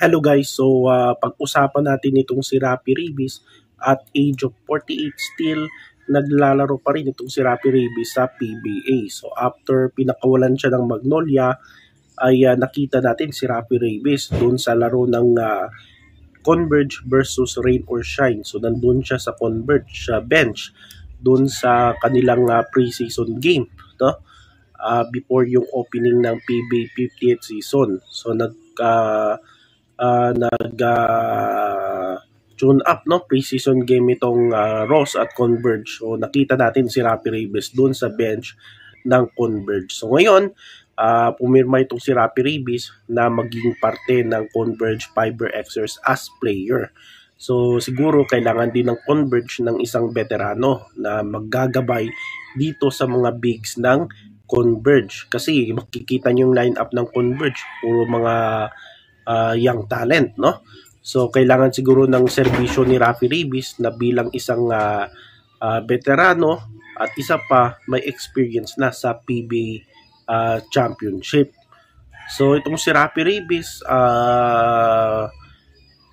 Hello guys, so pag-usapan natin itong si Raffy Reyes at age of 48 still naglalaro pa rin itong si Raffy Reyes sa PBA. So after pinakawalan siya ng Magnolia ay nakita natin si Raffy Reyes doon sa laro ng Converge versus Rain or Shine. So nandun siya sa Converge bench doon sa kanilang preseason game, no? Before yung opening ng PBA 50th season. So tune up, no, preseason game itong Ross at Converge. So nakita natin si Raffy Reyes doon sa bench ng Converge. So ngayon pumirma itong si Raffy Reyes na maging parte ng Converge Fiber Xers as player. So siguro kailangan din ng Converge ng isang veterano na maggagabay dito sa mga bigs ng Converge. Kasi makikita niyo yung lineup ng Converge, puro mga young talent, no? So kailangan siguro ng serbisyo ni Raffy Reyes na bilang isang veterano at isa pa may experience na sa PBA championship. So itong si Raffy Reyes,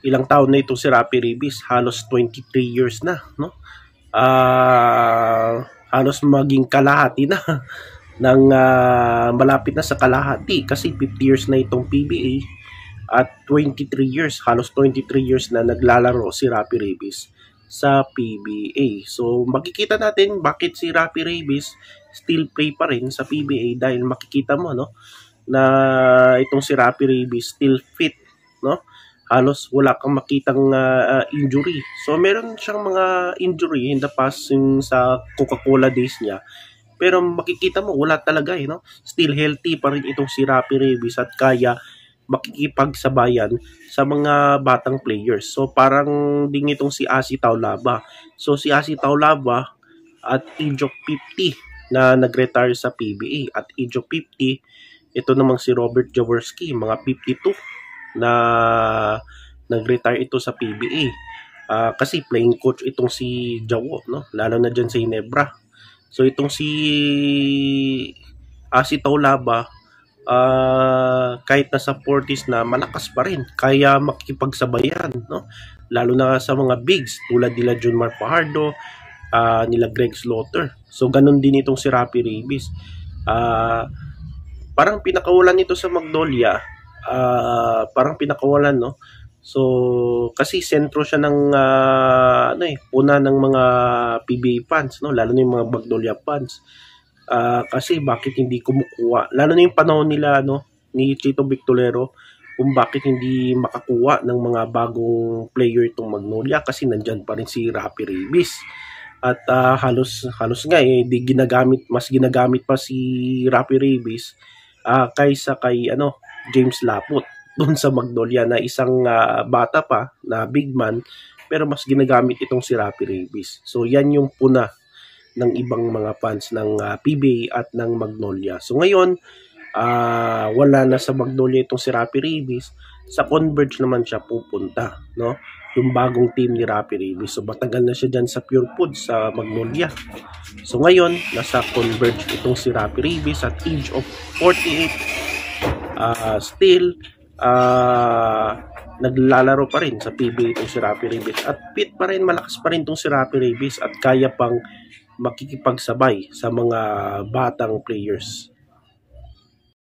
ilang taon na itong si Raffy Reyes? Halos 23 years na, no? Halos maging kalahati na ng malapit na sa kalahati kasi 50 years na itong PBA at 23 years, halos 23 years na naglalaro si Raffy Reyes sa PBA. So makikita natin bakit si Raffy Reyes still play pa rin sa PBA dahil makikita mo, no, na itong si Raffy Reyes still fit, no? Halos wala kang makitang injury. So meron siyang mga injury in the past yung sa Coca-Cola days niya. Pero makikita mo wala talaga, no? Still healthy pa rin itong si Raffy Reyes at kaya makikipagsabayan sa mga batang players. So parang din itong si Asi Taulaba. So si Asi Taulaba at age of 50 na nag-retire sa PBA. At age of 50, ito namang si Robert Jaworski, mga 52 na nag-retire ito sa PBA. Kasi playing coach itong si Jawo, no? Lalo na dyan sa Ginebra. So itong si Asi Taulaba, kahit nasa 40s na, malakas pa rin, kaya makikipagsabayan, no? Lalo na sa mga bigs tulad nila Junmar Fajardo, nila Greg Slaughter. So ganun din itong si Raffy Reyes. Parang pinakawalan nito sa Magnolia, parang pinakawalan, no? So kasi sentro siya ng puna ng mga PBA fans, no? Lalo na yung mga Magnolia fans. Kasi bakit hindi kumukuha, lalo na yung panahon nila, no, ni Chito Victorero, kung bakit hindi makakuha ng mga bagong player itong Magnolia kasi nandyan pa rin si Raffy Reyes. At halos nga di ginagamit, mas ginagamit pa si Raffy Reyes kaysa kay James Laput doon sa Magnolia na isang bata pa na big man, pero mas ginagamit itong si Raffy Reyes. So yan yung puna ng ibang mga fans ng PBA at ng Magnolia. So ngayon, wala na sa Magnolia itong si Raffy Reyes. Sa Converge naman siya pupunta, no? Yung bagong team ni Raffy Reyes. So matagal na siya dyan sa Pure Food sa Magnolia. So ngayon, nasa Converge itong si Raffy Reyes at age of 48. Still, naglalaro pa rin sa PBA itong si Raffy Reyes. At fit pa rin, malakas pa rin itong si Raffy Reyes at kaya pang makikipagsabay sa mga batang players.